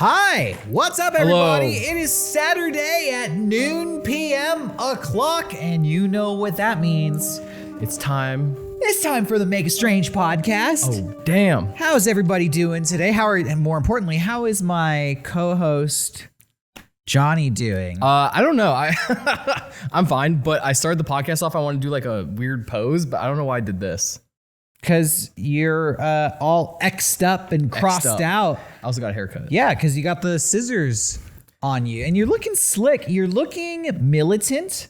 Hi, what's up, everybody? Hello. It is Saturday at noon p.m. o'clock, and you know what that means. It's time. It's time for the Make a Strange podcast. Oh, damn. How's everybody doing today? And more importantly, how is my co-host Johnny doing? I don't know. I'm fine, but I started the podcast off. I want to do like a weird pose, but I don't know why I did this. Because you're all X'd up and crossed out. I also got a haircut. Yeah, because you got the scissors on you, and you're looking slick. You're looking militant.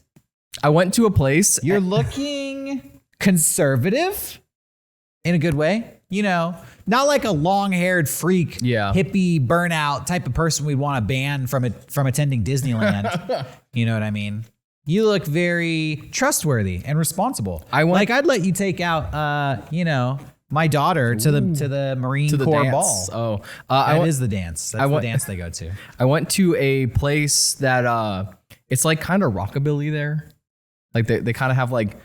I went to a place. You're looking conservative in a good way. You know, not like a long-haired freak, hippie burnout type of person we'd want to ban from attending Disneyland. You know what I mean? You look very trustworthy and responsible. I'd let you take out, my daughter to the Marine Corps dance. ball. Oh, that is the dance. That's the dance they go to. I went to a place that it's like kind of rockabilly there. Like they kind of have like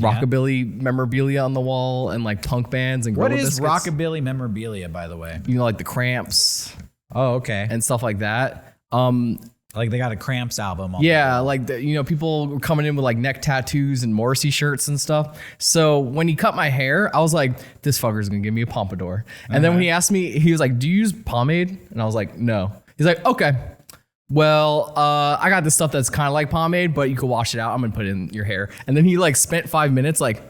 rockabilly memorabilia on the wall and like punk bands and what Gorilla is Biscuits. rockabilly memorabilia, by the way? You know, like the Cramps. Oh, okay. And stuff like that. Like they got a Cramps album. Like people were coming in with like neck tattoos and Morrissey shirts and stuff. So when he cut my hair, I was like, this fucker's gonna give me a pompadour. And then when he asked me, he was like, do you use pomade? And I was like, no. He's like, okay. Well, I got this stuff that's kind of like pomade, but you can wash it out. I'm gonna put it in your hair. And then he like spent 5 minutes like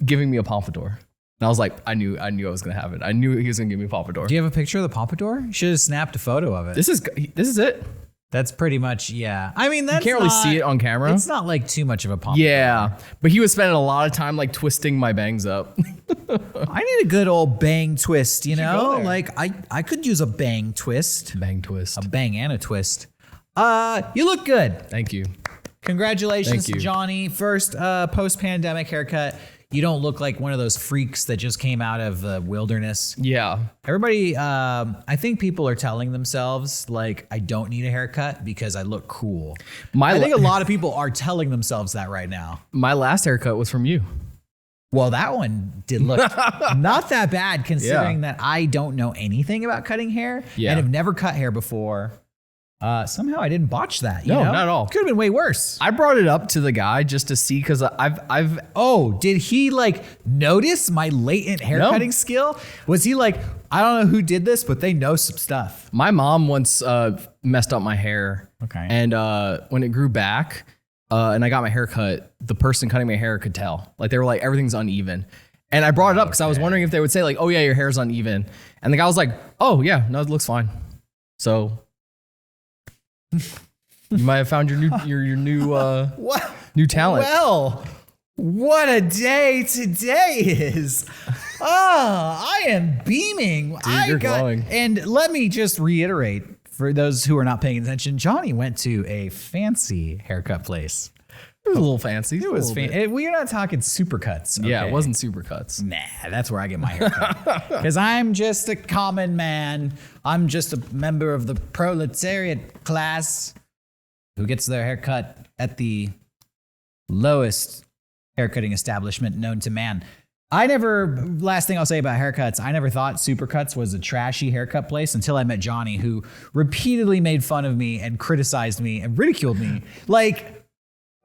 giving me a pompadour. And I was like, I knew I was gonna have it. I knew he was gonna give me a pompadour. Do you have a picture of the pompadour? You should have snapped a photo of it. This is it. That's pretty much, yeah. I mean, that's you can't really see it on camera. It's not like too much of a pompadour. Yeah, but he was spending a lot of time like twisting my bangs up. I need a good old bang twist, you know? Like I could use a bang twist. Bang twist. A bang and a twist. You look good. Thank you. Congratulations to Johnny. First post-pandemic haircut. You don't look like one of those freaks that just came out of the wilderness. Yeah. Everybody, I think people are telling themselves, like, I don't need a haircut because I look cool. I think a lot of people are telling themselves that right now. My last haircut was from you. Well, that one did look not that bad considering that I don't know anything about cutting hair and have never cut hair before. Somehow I didn't botch that. You know? Not at all. Could have been way worse. I brought it up to the guy just to see because did he like notice my latent hair cutting skill? Was he like, I don't know who did this, but they know some stuff. My mom once messed up my hair. Okay. And when it grew back and I got my hair cut, the person cutting my hair could tell. Like they were like, everything's uneven. And I brought it up because I was wondering if they would say like, oh yeah, your hair's uneven. And the guy was like, oh yeah, no, it looks fine. So you might have found your new talent. Well, what a day today is. I am beaming. Dude, you're glowing. And let me just reiterate for those who are not paying attention, Johnny went to a fancy haircut place. It was a little fancy. It was fancy. We're not talking supercuts. Okay? Yeah, it wasn't supercuts. Nah, that's where I get my haircut. Because I'm just a common man. I'm just a member of the proletariat class who gets their haircut at the lowest haircutting establishment known to man. Last thing I'll say about haircuts, I never thought Supercuts was a trashy haircut place until I met Johnny, who repeatedly made fun of me and criticized me and ridiculed me. Like,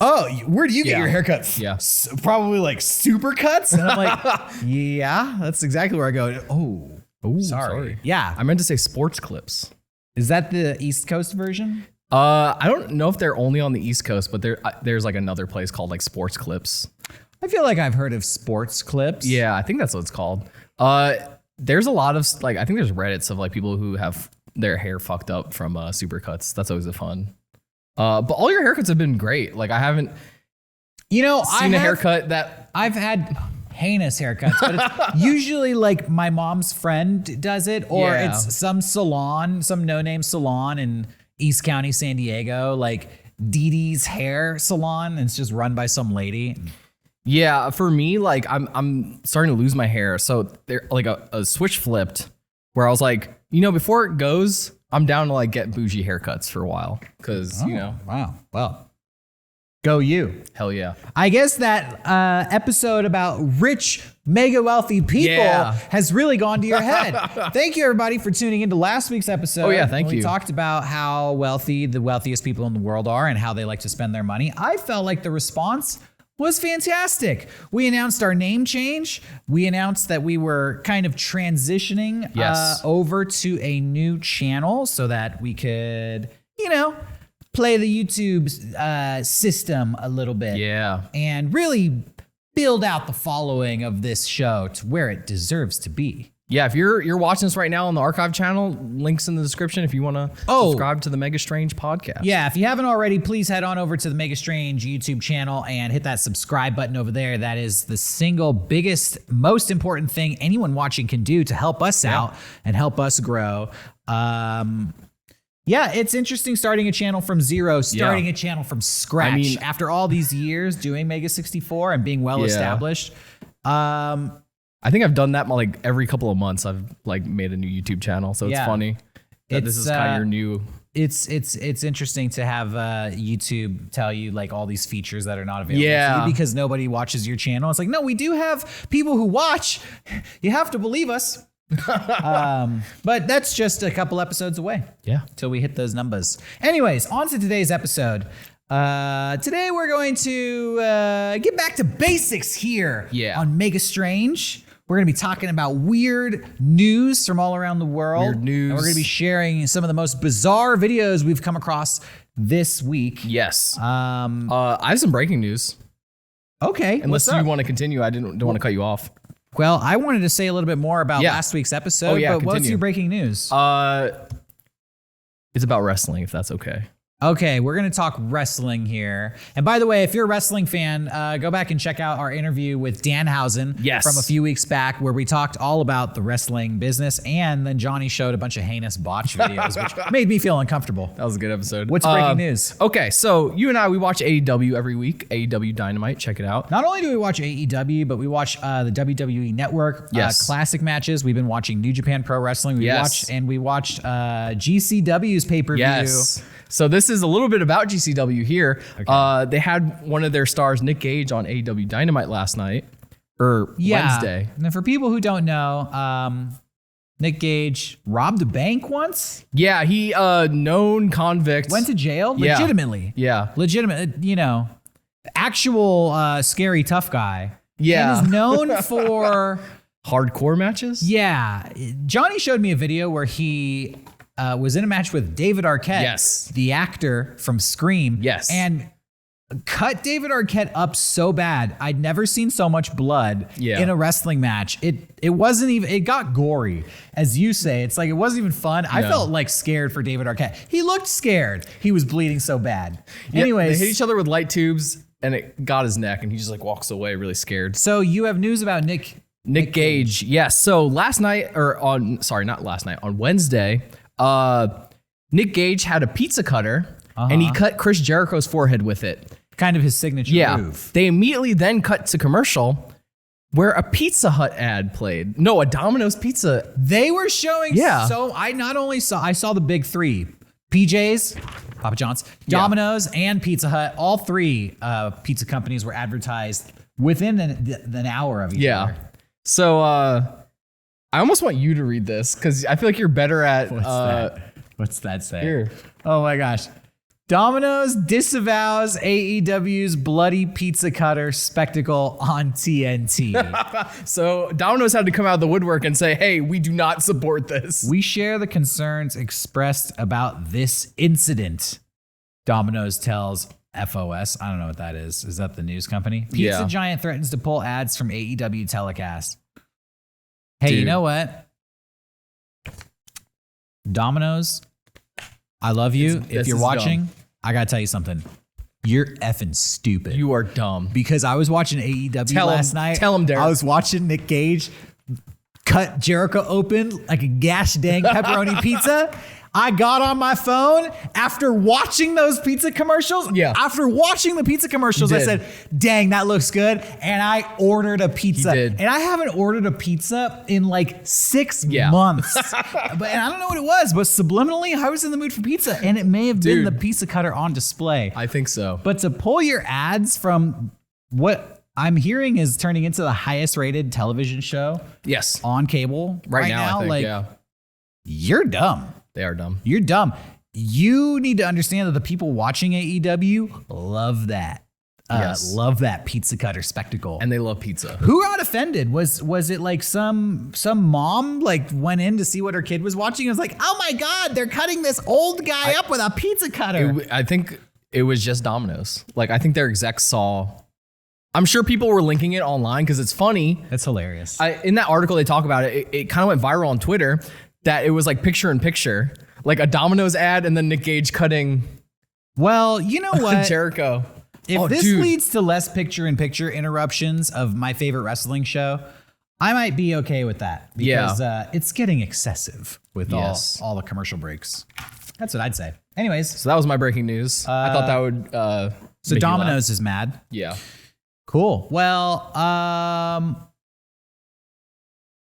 oh, where do you get your haircut? Yeah. Probably like Supercuts? And I'm like, yeah, that's exactly where I go. Oh, sorry. Yeah. I meant to say Sports Clips. Is that the East Coast version? I don't know if they're only on the East Coast, but there's like another place called like Sports Clips. I feel like I've heard of Sports Clips. Yeah, I think that's what it's called. There's a lot of like, I think there's Reddits of like people who have their hair fucked up from Supercuts. That's always a fun. But all your haircuts have been great. Like I haven't, seen a haircut that I've had heinous haircuts, but it's usually like my mom's friend does it, or it's some salon, some no-name salon in East County, San Diego, like Dee Dee's Hair Salon, and it's just run by some lady. Yeah, for me, like I'm starting to lose my hair, so there like a switch flipped where I was like, before it goes, I'm down to like get bougie haircuts for a while because wow, well, Go you. Hell yeah. I guess that episode about rich, mega wealthy people has really gone to your head. Thank you, everybody, for tuning into last week's episode. Oh, yeah, thank you. We talked about how wealthy the wealthiest people in the world are and how they like to spend their money. I felt like the response was fantastic. We announced our name change. We announced that we were kind of transitioning over to a new channel so that we could, play the YouTube system a little bit. Yeah. And really build out the following of this show to where it deserves to be. Yeah, if you're watching this right now on the archive channel, links in the description if you want to subscribe to the Mega Strange podcast. Yeah, if you haven't already, please head on over to the Mega Strange YouTube channel and hit that subscribe button over there. That is the single biggest, most important thing anyone watching can do to help us out and help us grow. Yeah, it's interesting starting a channel from zero, starting a channel from scratch. I mean, after all these years doing Mega64 and being well established. I think I've done that like every couple of months. I've like made a new YouTube channel, so it's funny that this is kind of your new. It's interesting to have YouTube tell you like all these features that are not available to you because nobody watches your channel. It's like, no, we do have people who watch. You have to believe us. But that's just a couple episodes away. Yeah. Till we hit those numbers. Anyways, on to today's episode. Today we're going to get back to basics here on Mega Strange. We're going to be talking about weird news from all around the world. Weird news. And we're going to be sharing some of the most bizarre videos we've come across this week. Yes. I have some breaking news. Okay. Unless you want to continue, I don't want to cut you off. Well, I wanted to say a little bit more about last week's episode, but what's your breaking news? It's about wrestling, if that's okay. Okay, we're going to talk wrestling here. And by the way, if you're a wrestling fan, go back and check out our interview with Danhausen from a few weeks back where we talked all about the wrestling business. And then Johnny showed a bunch of heinous botch videos, which made me feel uncomfortable. That was a good episode. What's breaking news? Okay, so you and I, we watch AEW every week, AEW Dynamite. Check it out. Not only do we watch AEW, but we watch the WWE Network classic matches. We've been watching New Japan Pro Wrestling. We watched GCW's pay-per-view. Yes. So this is a little bit about GCW here. Okay. They had one of their stars, Nick Gage, on AEW Dynamite last night, or Wednesday. And for people who don't know, Nick Gage robbed a bank once? Yeah, he known convict. Went to jail? Legitimately. Yeah. Legitimate, actual scary tough guy. Yeah. And is known for... hardcore matches? Yeah. Johnny showed me a video where he... was in a match with David Arquette, the actor from Scream, and cut David Arquette up so bad. I'd never seen so much blood in a wrestling match. It wasn't even, it got gory, as you say. It's like, it wasn't even fun. I felt like scared for David Arquette. He looked scared. He was bleeding so bad. Anyways. They hit each other with light tubes and it got his neck and he just like walks away really scared. So you have news about Nick Gage. Yes. So last night, on Wednesday, Nick Gage had a pizza cutter and he cut Chris Jericho's forehead with it. Kind of his signature move. They immediately then cut to commercial where a Pizza Hut ad played. No, a Domino's Pizza. They were showing. So I saw the big three: PJ's, Papa John's, Domino's, and Pizza Hut. All three pizza companies were advertised within an hour of each other. So I almost want you to read this because I feel like you're better at. What's that say? Here. Oh my gosh. Domino's disavows AEW's bloody pizza cutter spectacle on TNT. So Domino's had to come out of the woodwork and say, hey, we do not support this. We share the concerns expressed about this incident. Domino's tells FOS. I don't know what that is. Is that the news company? Pizza Giant threatens to pull ads from AEW telecast. Hey, you know what? Domino's, I love you. If you're watching, dumb. I gotta tell you something. You're effing stupid. You are dumb. Because I was watching AEW last night. Tell him, Derek. I was watching Nick Gage cut Jericho open like a gosh dang pepperoni pizza. I got on my phone after watching those pizza commercials. Yeah. After watching the pizza commercials, I said, dang, that looks good. And I ordered a pizza. You did. And I haven't ordered a pizza in like 6 months. And I don't know what it was, but subliminally, I was in the mood for pizza. And it may have been the pizza cutter on display. I think so. But to pull your ads from what I'm hearing is turning into the highest rated television show on cable right now, I think, you're dumb. They are dumb. You're dumb. You need to understand that the people watching AEW love that. Love that pizza cutter spectacle. And they love pizza. Who got offended? Was it like some mom like went in to see what her kid was watching and was like, oh my God, they're cutting this old guy up with a pizza cutter. I think it was just Domino's. Like, I think their execs saw... I'm sure people were linking it online because it's funny. That's hilarious. In that article, they talk about it. It kind of went viral on Twitter that it was like picture in picture, like a Domino's ad and then Nick Gage cutting. Well, you know what? Jericho. If this leads to less picture in picture interruptions of my favorite wrestling show, I might be okay with that because it's getting excessive with all the commercial breaks. That's what I'd say. Anyways. So that was my breaking news. I thought that would so Domino's is mad. Yeah. Cool. Well,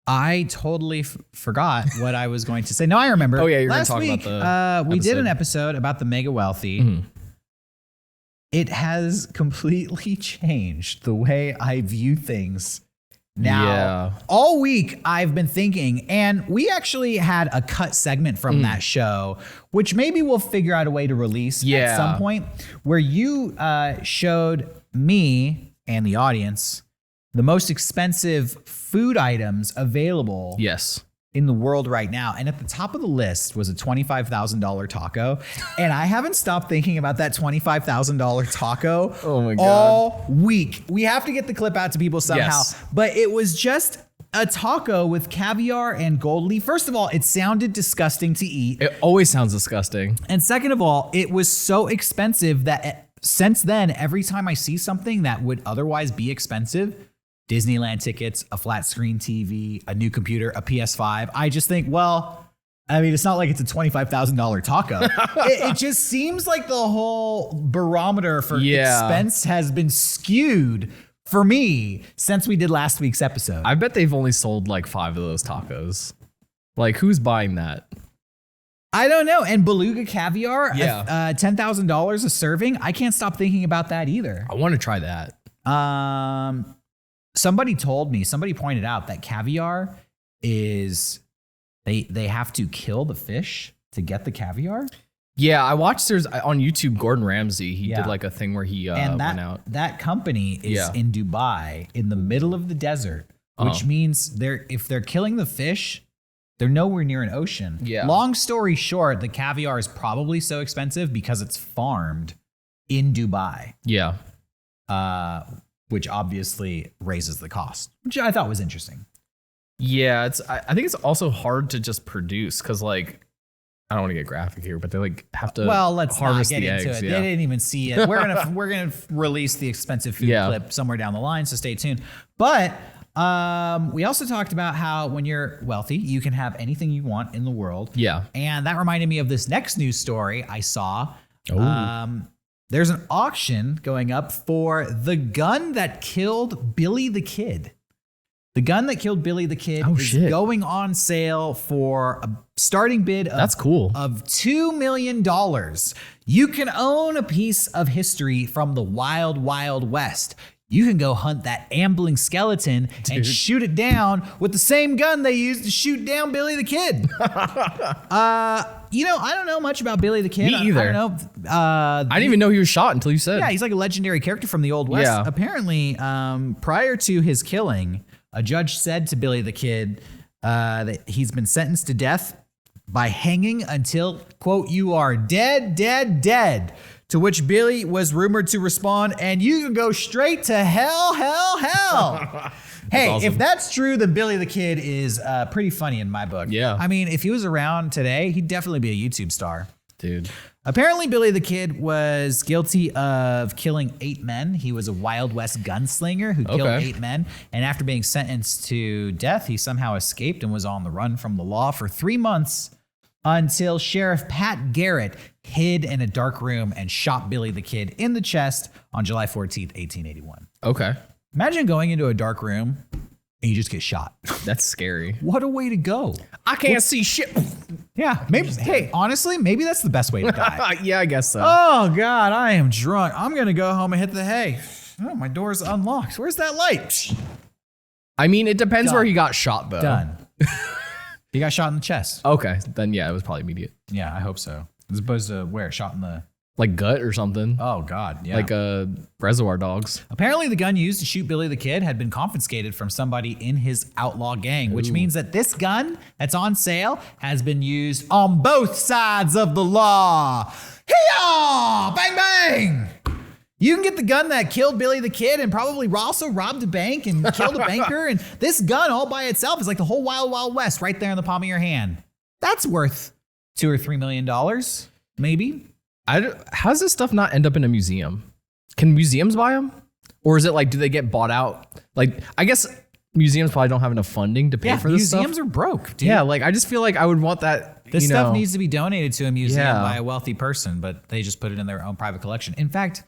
I totally forgot what I was going to say. No, I remember. Oh yeah, you're last going to talk week, about the we did an episode about the mega wealthy. Mm-hmm. It has completely changed the way I view things. Now, all week I've been thinking, and we actually had a cut segment from that show, which maybe we'll figure out a way to release at some point, where you showed me and the audience the most expensive food items available in the world right now. And at the top of the list was a $25,000 taco. And I haven't stopped thinking about that $25,000 taco all week. We have to get the clip out to people somehow. But it was just a taco with caviar and gold leaf. First of all, it sounded disgusting to eat. It always sounds disgusting. And second of all, it was so expensive that since then, every time I see something that would otherwise be expensive, Disneyland tickets, a flat screen TV, a new computer, a PS5, I just think, well, I mean, it's not like it's a $25,000 taco. It just seems like the whole barometer for expense has been skewed for me since we did last week's episode. I bet they've only sold like 5 of those tacos. Like, who's buying that? I don't know. And beluga caviar, $10,000 a serving. I can't stop thinking about that either. I want to try that. Somebody pointed out that caviar is, they have to kill the fish to get the caviar. Yeah, I watched on YouTube, Gordon Ramsay, he did like a thing where he went out. That company is in Dubai in the middle of the desert, which means if they're killing the fish, they're nowhere near an ocean. Yeah. Long story short, the caviar is probably so expensive because it's farmed in Dubai. Yeah. Which obviously raises the cost, which I thought was interesting. Yeah, I think it's also hard to just produce because, like, I don't want to get graphic here, but they like have to let's harvest not get the into eggs. it. They didn't even see it. We're gonna release the expensive food clip somewhere down the line, so stay tuned. But we also talked about how when you're wealthy, you can have anything you want in the world. Yeah, and that reminded me of this next news story I saw. There's an auction going up for the gun that killed Billy the Kid. The gun that killed Billy the Kid is going on sale for a starting bid of $2 million. You can own a piece of history from the wild, wild west. You can go hunt that ambling skeleton and shoot it down with the same gun they used to shoot down Billy the Kid. I don't know much about Billy the Kid. Me either. I don't know. I didn't even know he was shot until you said. Yeah, he's like a legendary character from the Old West. Yeah. Apparently, prior to his killing, a judge said to Billy the Kid that he's been sentenced to death by hanging until, quote, you are dead, dead, dead. To which Billy was rumored to respond, and you can go straight to hell, hell, hell. Hey, awesome. If that's true, then Billy the Kid is pretty funny in my book. Yeah. I mean, if he was around today, he'd definitely be a YouTube star. Dude. Apparently, Billy the Kid was guilty of killing 8 men. He was a Wild West gunslinger who killed 8 men. And after being sentenced to death, he somehow escaped and was on the run from the law for 3 months until Sheriff Pat Garrett hid in a dark room and shot Billy the Kid in the chest on July 14th, 1881. Okay. Imagine going into a dark room and you just get shot. That's scary. What a way to go. I can't see shit. Yeah, maybe. Hey, honestly, maybe that's the best way to die. Yeah, I guess so. Oh, God, I am drunk. I'm going to go home and hit the hay. Oh, my door's unlocked. Where's that light? I mean, it depends Done. where he got shot, though. Done. He got shot in the chest. Okay, then yeah, it was probably immediate. Yeah, I hope so. As opposed to where? Shot in the... Like gut or something. Oh, God, yeah. Like Reservoir Dogs. Apparently, the gun used to shoot Billy the Kid had been confiscated from somebody in his outlaw gang, which means that this gun that's on sale has been used on both sides of the law. Hee-yaw! Bang, bang! You can get the gun that killed Billy the Kid and probably also robbed a bank and killed a banker. And this gun all by itself is like the whole Wild Wild West right there in the palm of your hand. That's worth $2 or $3 million, maybe. How does this stuff not end up in a museum? Can museums buy them? Or is it like, do they get bought out? Like, I guess museums probably don't have enough funding to pay for this stuff. Museums are broke, dude. Yeah, like I just feel like I would want that. This stuff needs to be donated to a museum Yeah. by a wealthy person, but they just put it in their own private collection. In fact,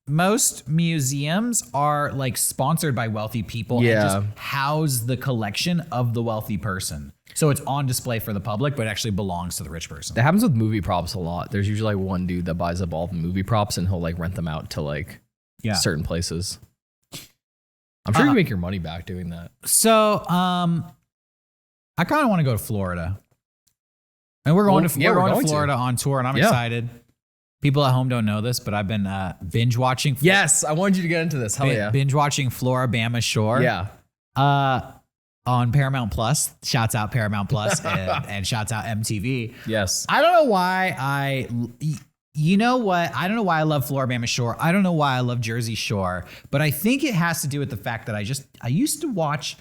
most museums are like sponsored by wealthy people and just house the collection of the wealthy person. So it's on display for the public, but actually belongs to the rich person. That happens with movie props a lot. There's usually like one dude that buys up all the movie props and he'll like rent them out to like certain places. I'm sure you make your money back doing that. So, I kind of want to go to Florida. And we're going to Florida on tour, and I'm excited. People at home don't know this, but I've been binge watching. Yes, I wanted you to get into this. Hell yeah. Binge watching Floribama Shore. Yeah. On Paramount Plus. Shouts out Paramount Plus and shouts out MTV. Yes. I don't know why you know what? I don't know why I love Floribama Shore. I don't know why I love Jersey Shore, but I think it has to do with the fact that I used to watch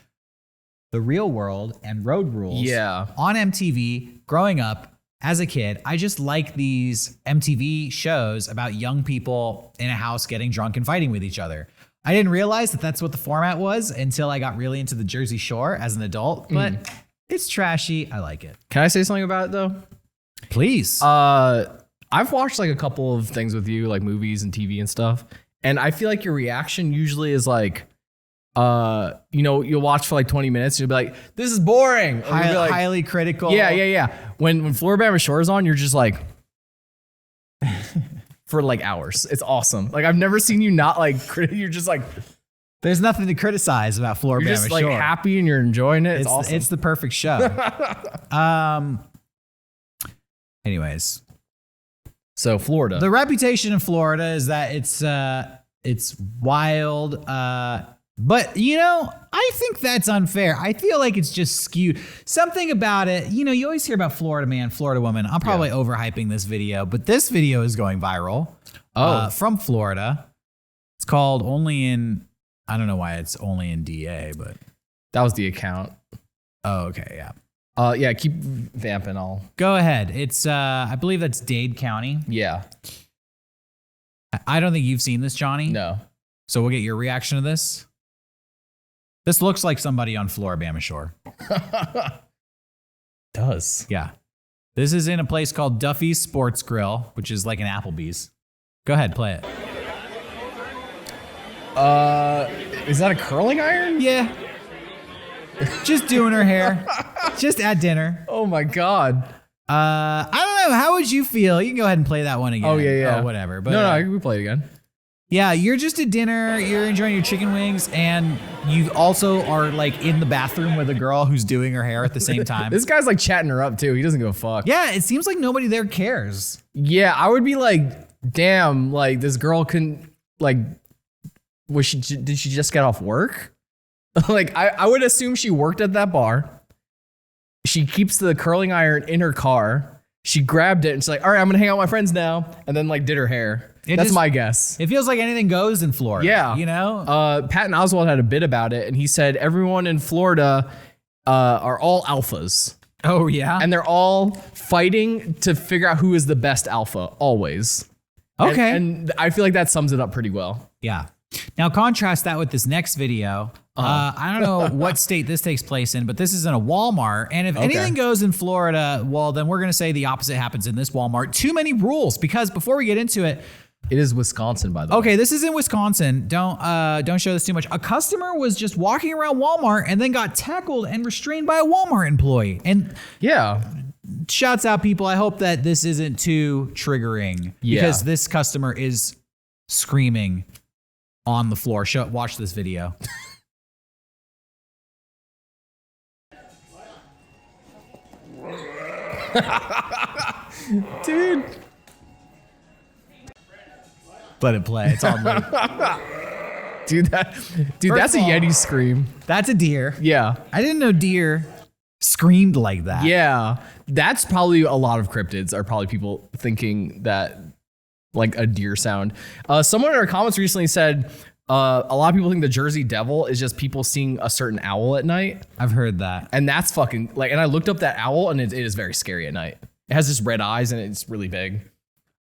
The Real World and Road Rules on MTV growing up. As a kid, I just like these MTV shows about young people in a house getting drunk and fighting with each other. I didn't realize that that's what the format was until I got really into the Jersey Shore as an adult, but it's trashy. I like it. Can I say something about it though? Please. I've watched like a couple of things with you, like movies and TV and stuff. And I feel like your reaction usually is like, you'll watch for like 20 minutes and you'll be like, this is boring. Or you'll be like, highly critical. Yeah. When Floribama Shore is on, you're just like, for like hours. It's awesome. Like I've never seen you not like, you're just like, there's nothing to criticize about Floribama Shore. You're just like happy and you're enjoying it. It's awesome. It's the perfect show. Anyways. So Florida. The reputation in Florida is that it's wild. But, I think that's unfair. I feel like it's just skewed. Something about it, you always hear about Florida man, Florida woman. I'm probably overhyping this video, but this video is going viral from Florida. It's called I don't know why it's only in DA, but. That was the account. Oh, okay, yeah. Yeah, keep vamping. Go ahead. It's, I believe that's Dade County. Yeah. I don't think you've seen this, Johnny. No. So we'll get your reaction to this. This looks like somebody on Floribama Shore. Does. Yeah. This is in a place called Duffy's Sports Grill, which is like an Applebee's. Go ahead, play it. Is that a curling iron? Yeah. Just doing her hair. Just at dinner. Oh my God. I don't know. How would you feel? You can go ahead and play that one again. Oh, yeah. Oh, whatever. But, no, we play it again. Yeah, you're just at dinner, you're enjoying your chicken wings, and you also are like in the bathroom with a girl who's doing her hair at the same time. This guy's like chatting her up too. He doesn't give a fuck. Yeah, it seems like nobody there cares. Yeah, I would be like, damn, like this girl couldn't, like, did she just get off work? Like, I would assume she worked at that bar. She keeps the curling iron in her car. She grabbed it and she's like, all right, I'm going to hang out with my friends now. And then like did her hair. That's my guess. It feels like anything goes in Florida. Yeah. Patton Oswalt had a bit about it and he said everyone in Florida are all alphas. Oh, yeah? And they're all fighting to figure out who is the best alpha, always. Okay. And I feel like that sums it up pretty well. Yeah. Now contrast that with this next video I don't know what state this takes place in, but this is in a Walmart. And if anything goes in Florida, well, then we're going to say the opposite happens in this Walmart. Too many rules, because before we get into it, it is Wisconsin, by the way. Okay, this is in Wisconsin. Don't show this too much. A customer was just walking around Walmart and then got tackled and restrained by a Walmart employee. And yeah, shouts out, people. I hope that this isn't too triggering because this customer is screaming on the floor. Watch this video. Dude. Let it play. It's on loop. Dude, that's a Yeti scream. That's a deer. Yeah. I didn't know deer screamed like that. Yeah. That's probably a lot of cryptids are probably people thinking that like a deer sound. Someone in our comments recently said a lot of people think the Jersey Devil is just people seeing a certain owl at night. I've heard that. And that's fucking like, and I looked up that owl and it is very scary at night. It has just red eyes and it's really big.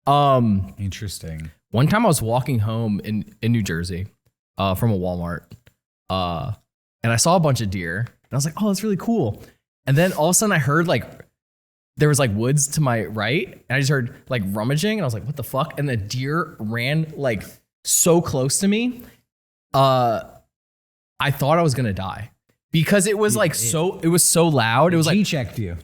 Interesting. One time I was walking home in New Jersey from a Walmart and I saw a bunch of deer and I was like, oh, that's really cool. And then all of a sudden I heard like, there was like woods to my right and I just heard like rummaging and I was like, what the fuck? And the deer ran like so close to me. I thought I was going to die because it was like it was so loud. It was like, he checked you.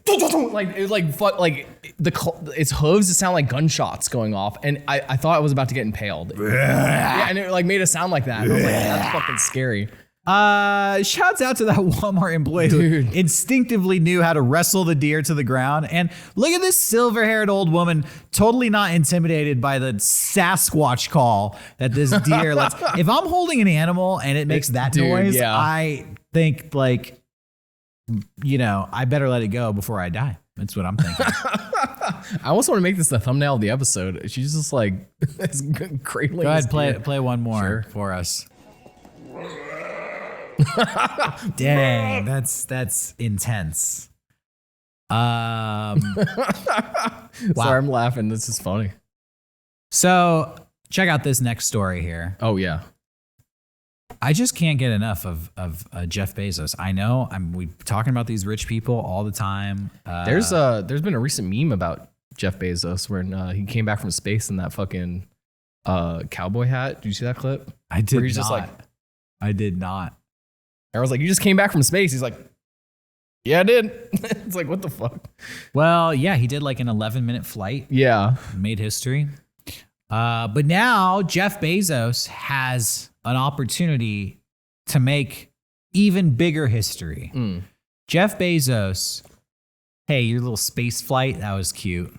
Like it was like fuck, like its hooves just sound like gunshots going off, and I thought I was about to get impaled. Yeah, and it like made a sound like that. And I was like, that's fucking scary. Shouts out to that Walmart employee who instinctively knew how to wrestle the deer to the ground. And look at this silver-haired old woman, totally not intimidated by the Sasquatch call that this deer lets. If I'm holding an animal and it makes that noise, I think like, you know, I better let it go before I die. That's what I'm thinking. I also want to make this the thumbnail of the episode. She's just like cradling. Go ahead, play one more for us. Dang, that's intense. Wow. Sorry, I'm laughing. This is funny. So check out this next story here. Oh yeah. I just can't get enough of Jeff Bezos. I know we talking about these rich people all the time. There's been a recent meme about Jeff Bezos when he came back from space in that fucking cowboy hat. Did you see that clip? I did not. Just like, I did not. I was like, you just came back from space. He's like, yeah, I did. It's like, what the fuck? Well, yeah, he did like an 11-minute flight. Yeah. Made history. But now Jeff Bezos has an opportunity to make even bigger history. Jeff Bezos, hey, your little space flight, that was cute.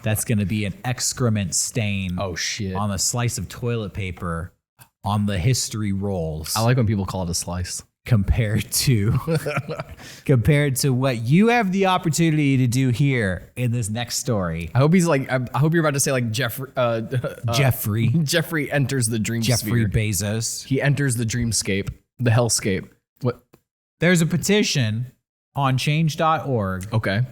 That's going to be an excrement stain on a slice of toilet paper on the history rolls. I like when people call it a slice. Compared to what you have the opportunity to do here in this next story. I hope he's like, I hope you're about to say like Jeffrey enters the dream Jeffrey sphere. Bezos. He enters the dreamscape, the hellscape. What? There's a petition on change.org. Okay.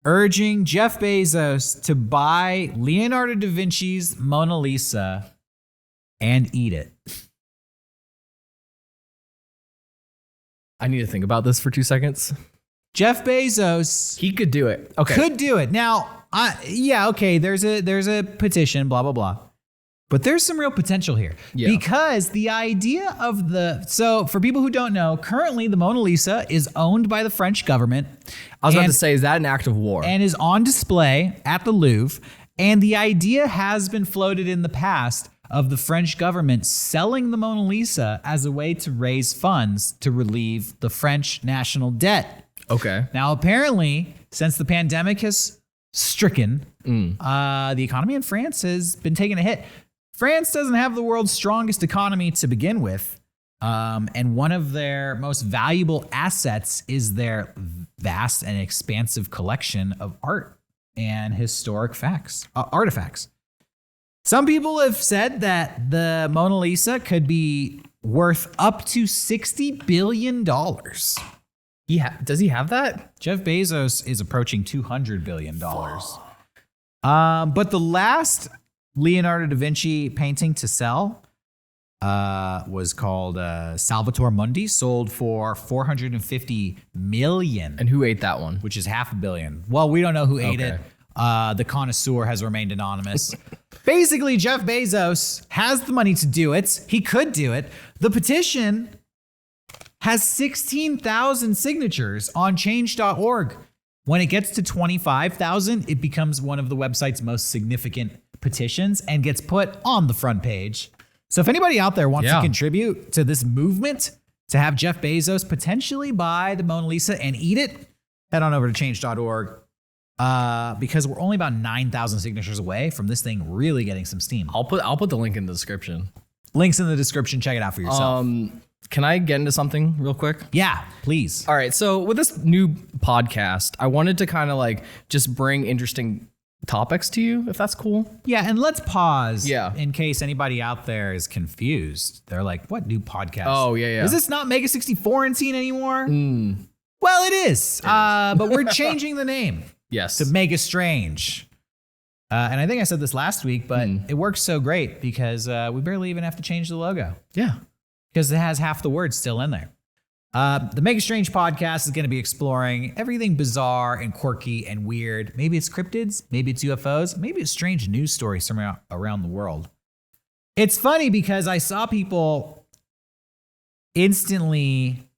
Urging Jeff Bezos to buy Leonardo da Vinci's Mona Lisa and eat it. I need to think about this for 2 seconds. Jeff Bezos, he could do it. Okay. Could do it. Now, okay, there's a petition, blah, blah, blah. But there's some real potential here. Yeah. Because the idea of so for people who don't know, currently the Mona Lisa is owned by the French government. I was about to say, is that an act of war? And is on display at the Louvre. And the idea has been floated in the past of the French government selling the Mona Lisa as a way to raise funds to relieve the French national debt. Okay. Now, apparently, since the pandemic has stricken, the economy in France has been taking a hit. France doesn't have the world's strongest economy to begin with. And one of their most valuable assets is their vast and expansive collection of art and historic artifacts. Some people have said that the Mona Lisa could be worth up to $60 billion. Does he have that? Jeff Bezos is approaching $200 billion. But the last Leonardo da Vinci painting to sell was called Salvatore Mundi, sold for $450 million. And who ate that one? Which is $500 million. Well, we don't know who ate it. The connoisseur has remained anonymous. Basically, Jeff Bezos has the money to do it. He could do it. The petition has 16,000 signatures on change.org. When it gets to 25,000, it becomes one of the website's most significant petitions and gets put on the front page. So if anybody out there wants to contribute to this movement to have Jeff Bezos potentially buy the Mona Lisa and eat it, head on over to change.org because we're only about 9,000 signatures away from this thing really getting some steam. I'll put the link in the description. Links in the description. Check it out for yourself. Can I get into something real quick? Yeah, please. All right. So with this new podcast, I wanted to kind of like just bring interesting topics to you, if that's cool. Yeah, and let's pause in case anybody out there is confused. They're like, what new podcast? Oh, yeah. Is this not Mega64antine anymore? Well, it is. But we're changing the name. Yes. To Mega Strange. And I think I said this last week, but it works so great because we barely even have to change the logo. Yeah. Because it has half the words still in there. The Mega Strange podcast is going to be exploring everything bizarre and quirky and weird. Maybe it's cryptids, maybe it's UFOs, maybe it's strange news stories from around the world. It's funny because I saw people instantly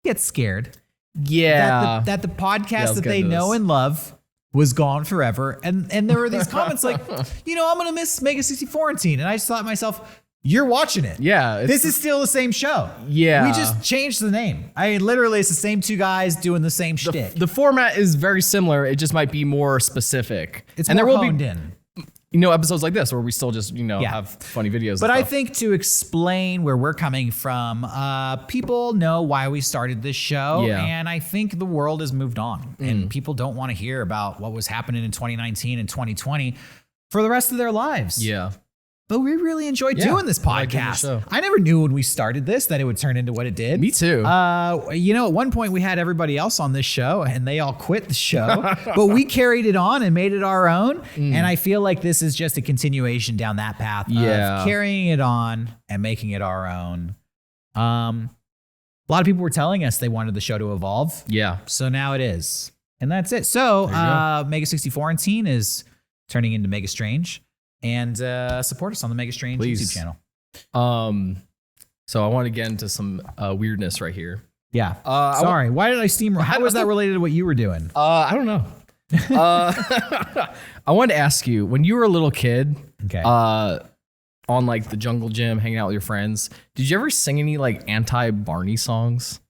get scared. Yeah. That the podcast that they know and love was gone forever. And there were these comments like, I'm going to miss Mega64antine. And I just thought to myself, you're watching it. Yeah. This is still the same show. Yeah. We just changed the name. Literally, it's the same two guys doing the same shtick. The format is very similar. It just might be more specific. It's more honed in. Episodes like this where we still just, have funny videos. But I think to explain where we're coming from, people know why we started this show. Yeah. And I think the world has moved on. And people don't want to hear about what was happening in 2019 and 2020 for the rest of their lives. Yeah. But we really enjoyed doing this podcast. I never knew when we started this that it would turn into what it did. Me too. At one point we had everybody else on this show and they all quit the show, but we carried it on and made it our own. And I feel like this is just a continuation down that path of carrying it on and making it our own. A lot of people were telling us they wanted the show to evolve. Yeah. So now it is. And that's it. So Mega64antine is turning into Mega Strange. And support us on the Mega Strange YouTube channel. So I want to get into some weirdness right here. Yeah. Sorry. Why did I steamroll? How was that related to what you were doing? I don't know. I wanted to ask you, when you were a little kid, on like the jungle gym, hanging out with your friends, did you ever sing any like anti-Barney songs?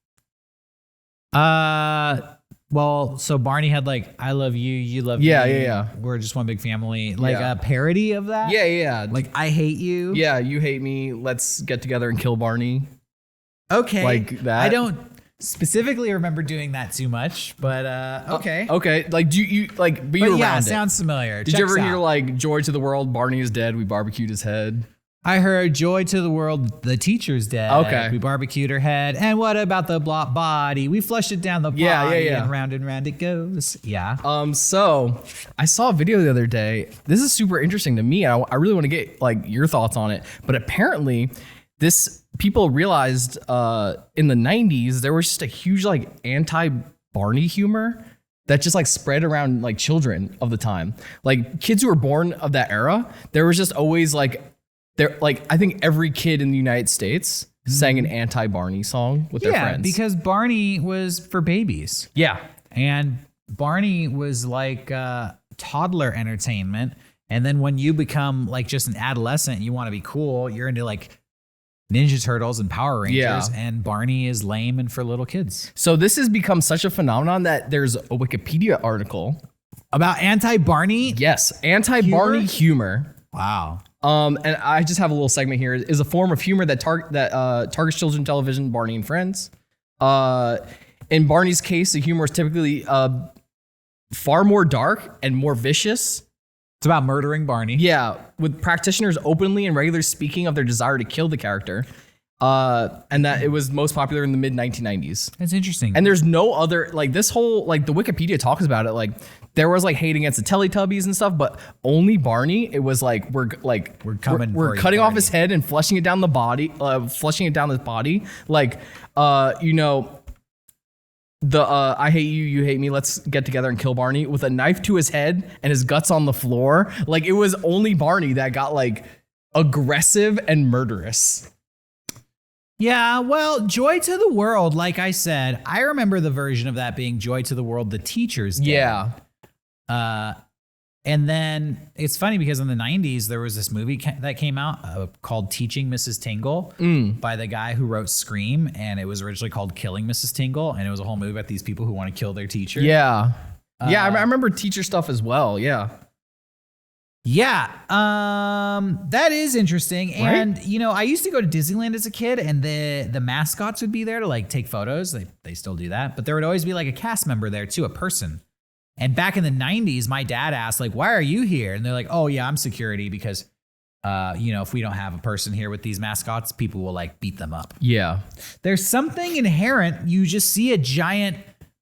Well, so Barney had like, I love you, you love me. Yeah. We're just one big family. Like a parody of that? Yeah. Like, I hate you. Yeah, you hate me. Let's get together and kill Barney. Okay. Like that. I don't specifically remember doing that too much, but okay. Okay. Like, do you like be around yeah, it? Sounds familiar. Did you ever hear like Joy to the World, Barney is dead, we barbecued his head? I heard Joy to the World, the teacher's dead. Okay. We barbecued her head. And what about the body? We flushed it down the body and round it goes. Yeah. So I saw a video the other day. This is super interesting to me. I really want to get like your thoughts on it. But apparently people realized in the 90s, there was just a huge like anti-Barney humor that just like spread around like children of the time. Like kids who were born of that era, there was just always like, I think every kid in the United States sang an anti-Barney song with their friends. Yeah, because Barney was for babies. Yeah. And Barney was like toddler entertainment. And then when you become like just an adolescent, you want to be cool, you're into like Ninja Turtles and Power Rangers. And Barney is lame and for little kids. So this has become such a phenomenon that there's a Wikipedia article about anti-Barney? Yes, anti-Barney humor. Wow. And I just have a little segment here. Is a form of humor that targets children television, Barney and Friends. In Barney's case, the humor is typically far more dark and more vicious. It's about murdering Barney. Yeah, with practitioners openly and regularly speaking of their desire to kill the character. And that it was most popular in the mid 1990s. That's interesting. And there's no other, like this whole, like the Wikipedia talks about it, like there was like hate against the Teletubbies and stuff, but only Barney. It was like we're cutting off his head and flushing it down the body, flushing it down his body. Like, you know, the I hate you, you hate me. Let's get together and kill Barney with a knife to his head and his guts on the floor. Like, it was only Barney that got like aggressive and murderous. Yeah, well, Joy to the World, like I said, I remember the version of that being Joy to the World the teachers did. Yeah. And then it's funny because in the 90s, there was this movie that came out called Teaching Mrs. Tingle by the guy who wrote Scream. And it was originally called Killing Mrs. Tingle. And it was a whole movie about these people who want to kill their teacher. Yeah. Yeah, I remember teacher stuff as well. Yeah. Yeah, that is interesting. Right? And, you know, I used to go to Disneyland as a kid and the mascots would be there to like take photos. They still do that. But there would always be like a cast member there too, a person. And back in the 90s, my dad asked like, why are you here? And they're like, oh yeah, I'm security because, you know, if we don't have a person here with these mascots, people will like beat them up. Yeah. There's something inherent. You just see a giant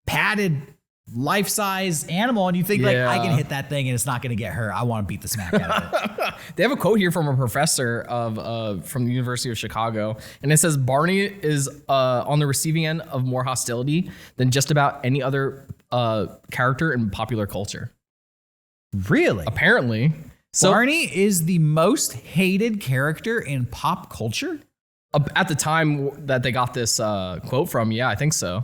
padded life-size animal and you think like, I can hit that thing and it's not going to get hurt. I want to beat the smack out of it. They have a quote here from a professor of from the University of Chicago, and it says Barney is on the receiving end of more hostility than just about any other character in popular culture. Really? Apparently. So Barney is the most hated character in pop culture? At the time that they got this quote from, yeah, I think so.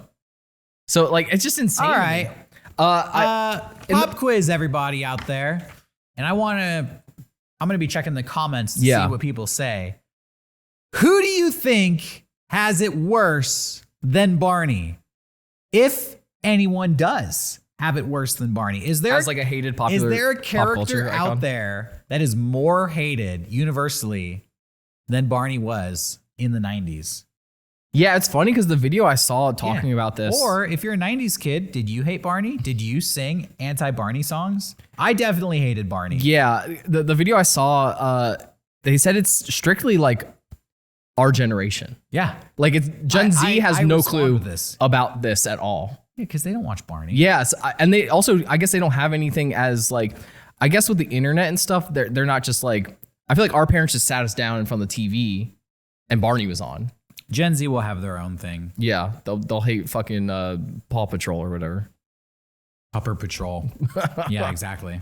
So, like, it's just insane. All right. Pop quiz, everybody out there. And I'm going to be checking the comments to see what people say. Who do you think has it worse than Barney? If anyone does have it worse than Barney. Is there as like a hated popular Is there a character out there that is more hated universally than Barney was in the 90s? Yeah, it's funny because the video I saw talking about this. Or if you're a 90s kid, did you hate Barney? Did you sing anti-Barney songs? I definitely hated Barney. Yeah, the video I saw, they said it's strictly like our generation. Yeah. Like it's Gen Z has no clue about this at all. Yeah, because they don't watch Barney. Yes, and they also, I guess they don't have anything as like, I guess with the internet and stuff, they're not just like, I feel like our parents just sat us down in front of the TV and Barney was on. Gen Z will have their own thing. Yeah, they'll hate fucking Paw Patrol or whatever. Upper Patrol. Yeah, exactly.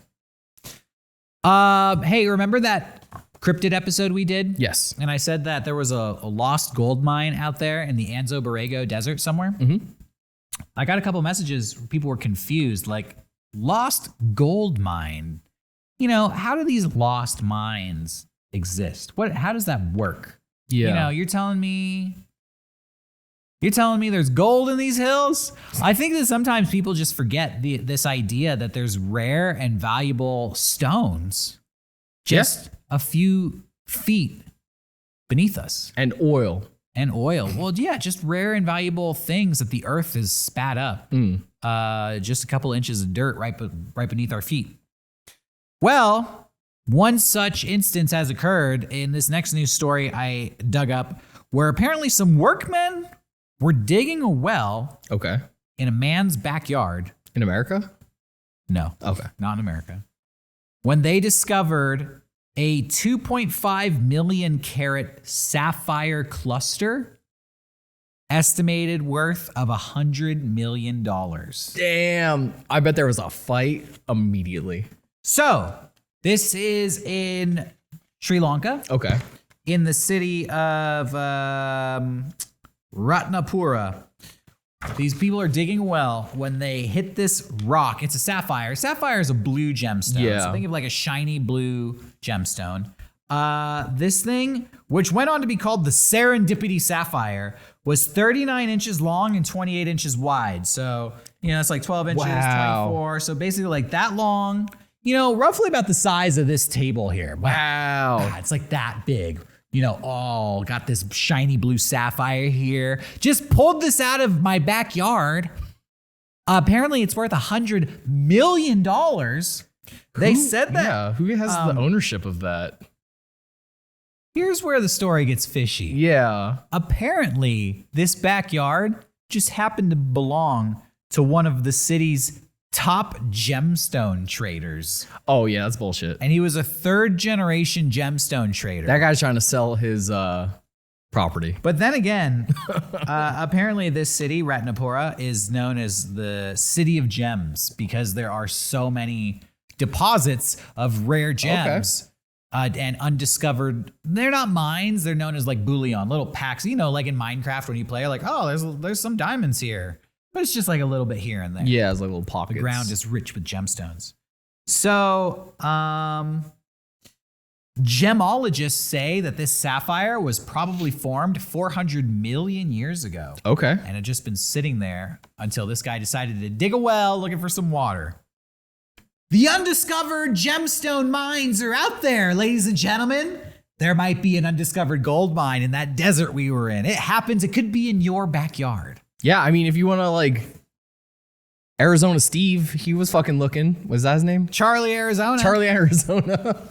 Hey, remember that cryptid episode we did? Yes. And I said that there was a lost gold mine out there in the Anzo Borrego Desert somewhere. Mm-hmm. I got a couple messages. People were confused, like lost gold mine. You know, how do these lost mines exist? How does that work? Yeah. You know, you're telling me there's gold in these hills? I think that sometimes people just forget this idea that there's rare and valuable stones just a few feet beneath us. And oil. Well, yeah, just rare and valuable things that the earth has spat up. Just a couple inches of dirt right beneath our feet. Well, one such instance has occurred in this next news story I dug up, where apparently some workmen were digging a well in a man's backyard. In America? No. Okay. Not in America. When they discovered a 2.5 million carat sapphire cluster, estimated worth of $100 million. Damn. I bet there was a fight immediately. So, this is in Sri Lanka. Okay. In the city of Ratnapura. These people are digging a well when they hit this rock. It's a sapphire. Sapphire is a blue gemstone. Yeah. So think of like a shiny blue gemstone. This thing, which went on to be called the Serendipity Sapphire, was 39 inches long and 28 inches wide. So, you know, it's like 12 inches, 24. So basically like that long. You know, roughly about the size of this table here. Wow. God, it's like that big. You know, got this shiny blue sapphire here. Just pulled this out of my backyard. Apparently, it's worth $100 million. They said that. Yeah, who has the ownership of that? Here's where the story gets fishy. Yeah. Apparently, this backyard just happened to belong to one of the city's top gemstone traders. Oh yeah, that's bullshit. And he was a 3rd generation gemstone trader. That guy's trying to sell his property. But then again, apparently this city, Ratnapura, is known as the City of Gems because there are so many deposits of rare gems and undiscovered. They're not mines. They're known as like bullion, little packs. You know, like in Minecraft when you play, like, oh, there's some diamonds here. But it's just like a little bit here and there. Yeah, it's like little pockets. The ground is rich with gemstones. So, gemologists say that this sapphire was probably formed 400 million years ago. Okay. And had just been sitting there until this guy decided to dig a well looking for some water. The undiscovered gemstone mines are out there, ladies and gentlemen. There might be an undiscovered gold mine in that desert we were in. It happens. It could be in your backyard. Yeah, I mean, if you want to like Arizona Steve, he was fucking looking. Was that his name? Charlie, Arizona. Charlie, Arizona.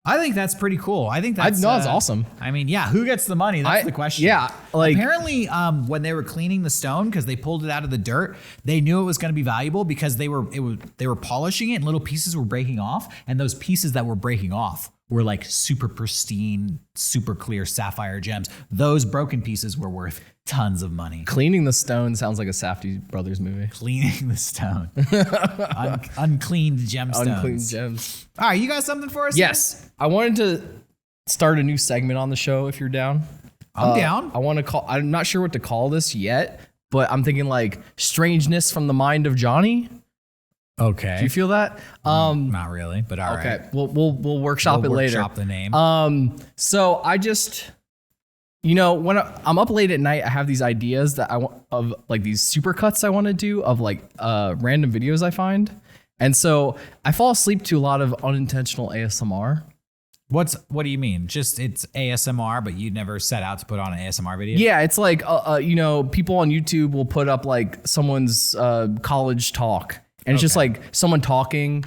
I think that's pretty cool. I think that's awesome. I mean, yeah, who gets the money? That's the question. Yeah, like apparently, when they were cleaning the stone because they pulled it out of the dirt, they knew it was going to be valuable because they were polishing it and little pieces were breaking off, and those pieces that were breaking off were like super pristine, super clear sapphire gems. Those broken pieces were worth tons of money. Cleaning the stone sounds like a Safdie Brothers movie. Cleaning the stone. Uncleaned gemstones. Uncleaned gems. All right, you got something for us? Yes. I wanted to start a new segment on the show if you're down. I'm down. I'm not sure what to call this yet, but I'm thinking like strangeness from the mind of Johnny. Okay. Do you feel that? Not really, but all right. Okay. We'll workshop it later. Workshop the name. So I just, when I'm up late at night, I have these ideas that I want of like these supercuts I want to do of like random videos I find. And so I fall asleep to a lot of unintentional ASMR. What do you mean? Just it's ASMR, but you never set out to put on an ASMR video? Yeah, it's like people on YouTube will put up like someone's college talk, and it's just like someone talking.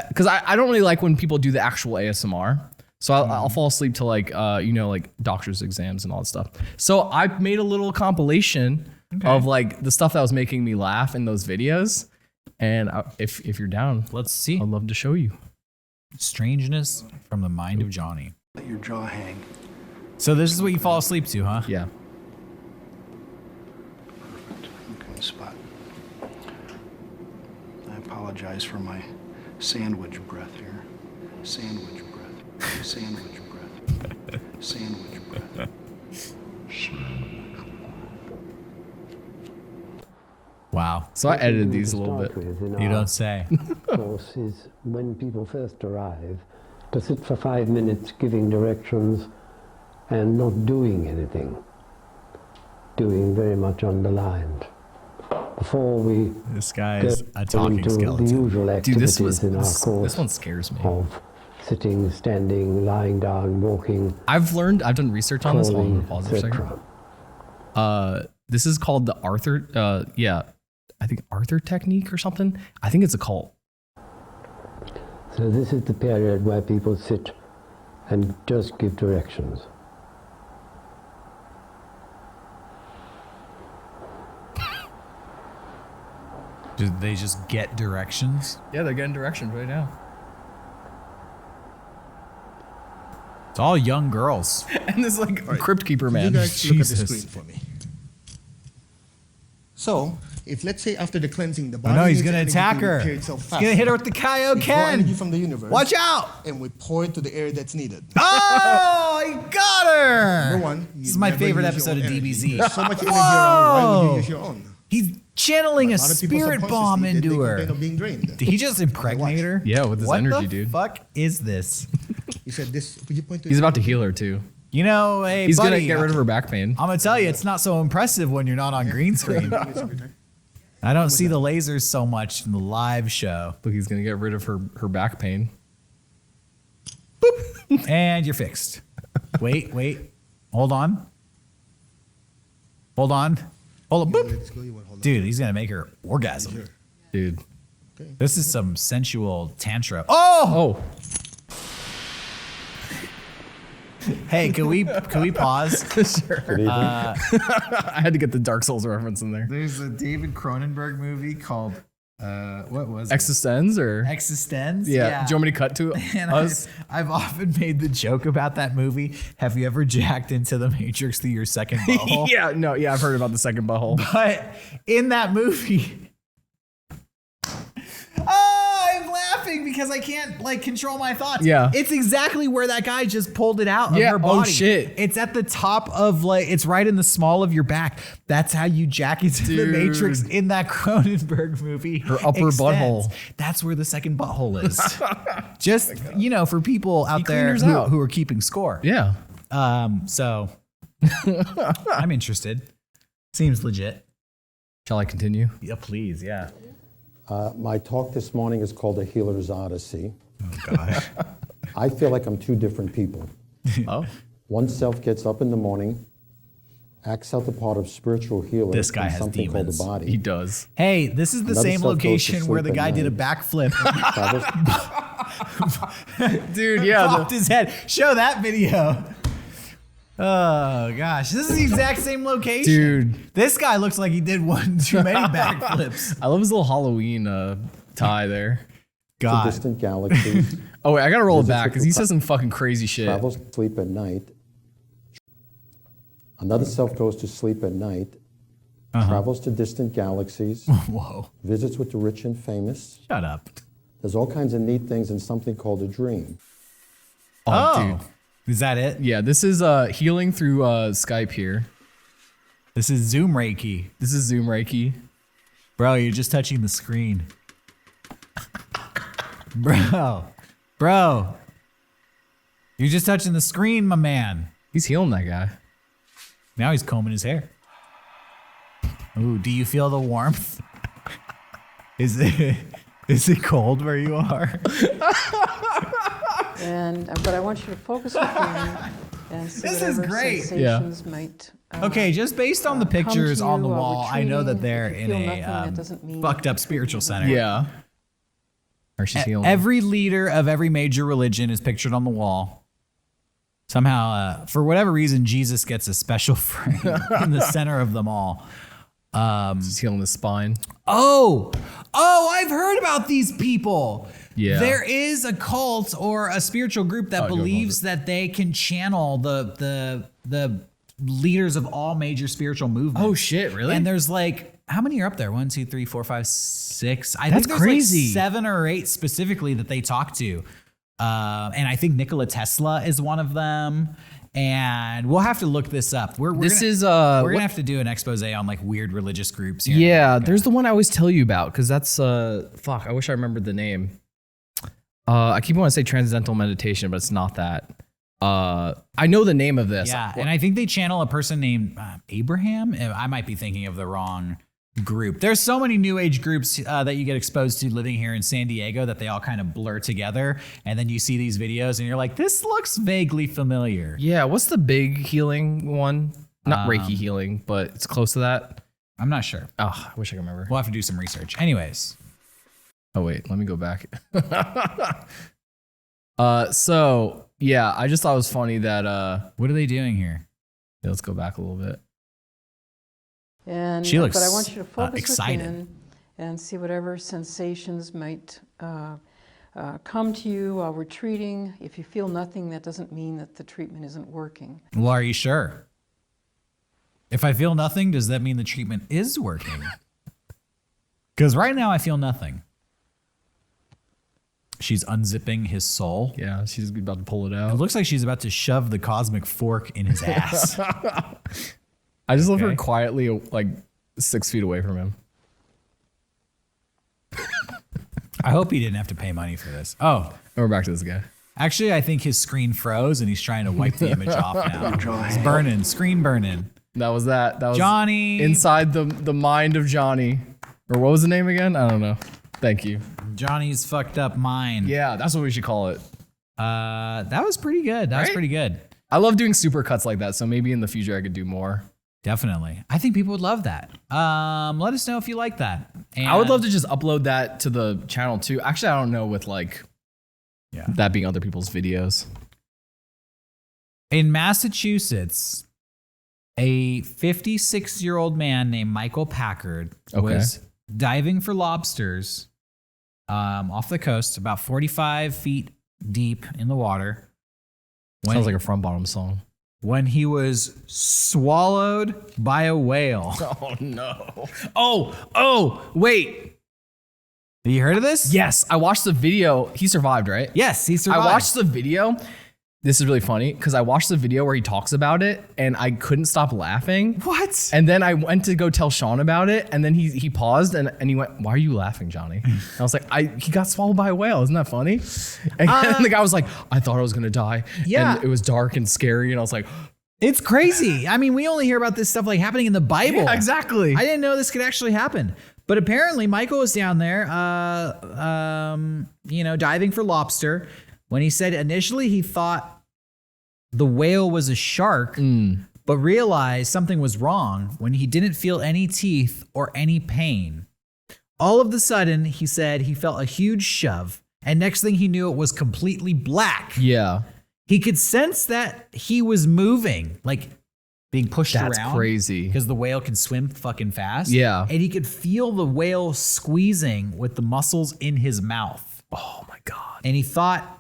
Because I don't really like when people do the actual ASMR, so I'll fall asleep to like like doctor's exams and all that stuff. So I made a little compilation of like the stuff that was making me laugh in those videos, and if you're down, Let's see. I'd love to show you. Strangeness from the mind of Johnny. Let your jaw hang. So this is what you fall asleep to, huh? Yeah. Okay, spot. I apologize for my sandwich breath here. Sandwich breath. Sandwich breath. Sandwich breath. Wow. So I edited these a little bit. You don't say. Course is when people first arrive to sit for 5 minutes giving directions and not doing anything, doing very much underlined. Before we This guy go is a talking into the skeleton. usual Dude, activities in our this course one scares me. of sitting, standing, lying down, walking, I've done research on this. crawling, I'll pause for a second. etc. This is called the Arthur, I think Arthur technique or something. I think it's a cult. So this is the period where people sit and just give directions. Do they just get directions? Yeah, they're getting directions right now. It's all young girls. And this like crypt keeper man. You guys look at the Jesus. screen for me. So, if let's say after the cleansing, the Oh body no, he's needs gonna energy attack to her. repair He's itself gonna hit her with the We draw energy Kaioken. from the universe. Watch out! And we pour it to the area that's needed. Oh, he got her! Number one, This you is my never favorite use episode your of own energy. DBZ. There's so much energy around. Why would you use your own? He's channeling a lot of people spirit bomb subconsciously, they into her. complain of being drained. Did he just impregnate her? Yeah, with his what energy, the dude. fuck is this? He said this. Could you point to? He's about to heal her too. You know, hey, He's buddy, gonna get rid of her back pain. I'm gonna tell you, it's not so impressive when you're not on green screen. I don't see the lasers so much in the live show. Look, he's gonna get rid of her back pain. And you're fixed. Wait. Hold on. Boop. Let's go. You want to hold on. Dude, he's gonna make her orgasm. Dude. This is some sensual tantra. Oh! Hey, can we pause? Sure. I had to get the Dark Souls reference in there. There's a David Cronenberg movie called what was Existenz or Existenz? yeah. Do you want me to cut to And us? I've often made the joke about that movie. Have you ever jacked into the Matrix through your second butthole? Yeah, I've heard about the second butthole. But in that movie, I'm laughing because I can't like control my thoughts. Yeah. It's exactly where that guy just pulled it out of Yeah, her oh, body. shit. It's at the top of like, it's right in the small of your back. That's how you jack into the Dude. Matrix in that Cronenberg movie. Her upper butthole. That's where the second butthole is. Just, you know, for people out there cleaners out. who are keeping score. Yeah. So I'm interested. Seems legit. Shall I continue? Yeah, please. Yeah. My talk this morning is called A Healer's Odyssey. Oh, gosh. I feel like I'm two different people. Oh. One self gets up in the morning, acts out the part of spiritual healer This guy in has something demons. called the He body. does. Hey, this is the Another same self goes to location where the sleep guy at did a night. backflip. Travels- Dude, yeah. Popped his head. Show that video. Oh gosh, this is the exact same location. Dude. This guy looks like he did one too many backflips. I love his little Halloween tie there. to God. distant galaxies, Oh, wait, I gotta roll it Visits back with because he says some fucking crazy shit. travels to sleep at night. Another self goes to sleep at night, travels to distant galaxies, Whoa. visits with the rich and famous. Shut up. There's all kinds of neat things in something called a dream. Oh, is that it? Yeah, this is healing through Skype here. This is Zoom Reiki. This is Zoom Reiki. Bro, you're just touching the screen. Bro. You're just touching the screen, my man. He's healing that guy. Now he's combing his hair. Ooh, do you feel the warmth? Is it cold where you are? But I want you to focus within and see This is whatever great. sensations might. Okay, just based on the come to pictures on the you while wall, I know that retreating. they're If you in feel a nothing, that doesn't mean fucked up spiritual center. Yeah. Or she's healing. Every leader of every major religion is pictured on the wall. Somehow, for whatever reason, Jesus gets a special frame in the center of them all. She's healing the spine. Oh, I've heard about these people. Yeah. There is a cult or a spiritual group that Oh, go believes that they can channel the leaders of all major spiritual movements. Oh, shit, really? And there's like, how many are up there? 1, 2, 3, 4, 5, 6. I That's think there's crazy. like 7 or 8 specifically that they talk to. And I think Nikola Tesla is one of them. And we'll have to look this up. We're gonna have to do an expose on like weird religious groups here. Yeah, there's the one I always tell you about because that's fuck. I wish I remembered the name. I keep wanting to say transcendental meditation, but it's not that. I know the name of this. Yeah, and I think they channel a person named Abraham. I might be thinking of the wrong group. There's so many new age groups that you get exposed to living here in San Diego that they all kind of blur together. And then you see these videos and you're like, this looks vaguely familiar. Yeah, what's the big healing one? Not Reiki healing, but it's close to that. I'm not sure. Oh, I wish I could remember. We'll have to do some research. Anyways. Oh wait, let me go back. So yeah, I just thought it was funny that What are they doing here? yeah, let's go back a little bit. She looks but I want you to focus excited. within and see whatever sensations might come to you while retreating. If you feel nothing, that doesn't mean that the treatment isn't working. Well, are you sure? If I feel nothing, does that mean the treatment is working? Because right now I feel nothing. She's unzipping his soul. Yeah, she's about to pull it It out. looks like she's about to shove the cosmic fork in his ass. I just love her Okay. quietly, like 6 feet away from him. I hope he didn't have to pay money for this. Oh, And we're back to this guy. actually, I think his screen froze and he's trying to wipe the image off now. It's burning, screen burning. That was Johnny. inside the mind of Johnny, or what was the name again? I don't know. Thank you. Johnny's fucked up mind. Yeah, that's what we should call it. That was pretty good. That was Right? pretty good. I love doing super cuts like that, so maybe in the future I could do more. Definitely. I think people would love that. Let us know if you like that. And I would love to just upload that to the channel too. Actually, I don't know with like that being other people's videos. In Massachusetts, a 56-year-old man named Michael Packard was diving for lobsters off the coast, about 45 feet deep in the water. Sounds like a Front Bottom song. When he was swallowed by a whale. Oh, no. Oh, wait. Have you heard of this? Yes, I watched the video. He survived, right? Yes, he survived. I watched the video. This is really funny because I watched the video where he talks about it and I couldn't stop laughing. What? And then I went to go tell Sean about it and then he paused and he went, "Why are you laughing, Johnny?" And I was like, he got swallowed by a whale. Isn't that funny? And the guy was like, "I thought I was going to die." Yeah. And it was dark and scary. And I was like, It's crazy. I mean, we only hear about this stuff like happening in the Bible. yeah, exactly. I didn't know this could actually happen. But apparently Michael was down there, diving for lobster. When he said initially he thought the whale was a shark, but realized something was wrong when he didn't feel any teeth or any pain. All of a sudden, he said he felt a huge shove, and next thing he knew, it was completely black. Yeah. He could sense that he was moving, like being pushed around. That's crazy. Because the whale can swim fucking fast. Yeah. And he could feel the whale squeezing with the muscles in his mouth. Oh my God. And he thought,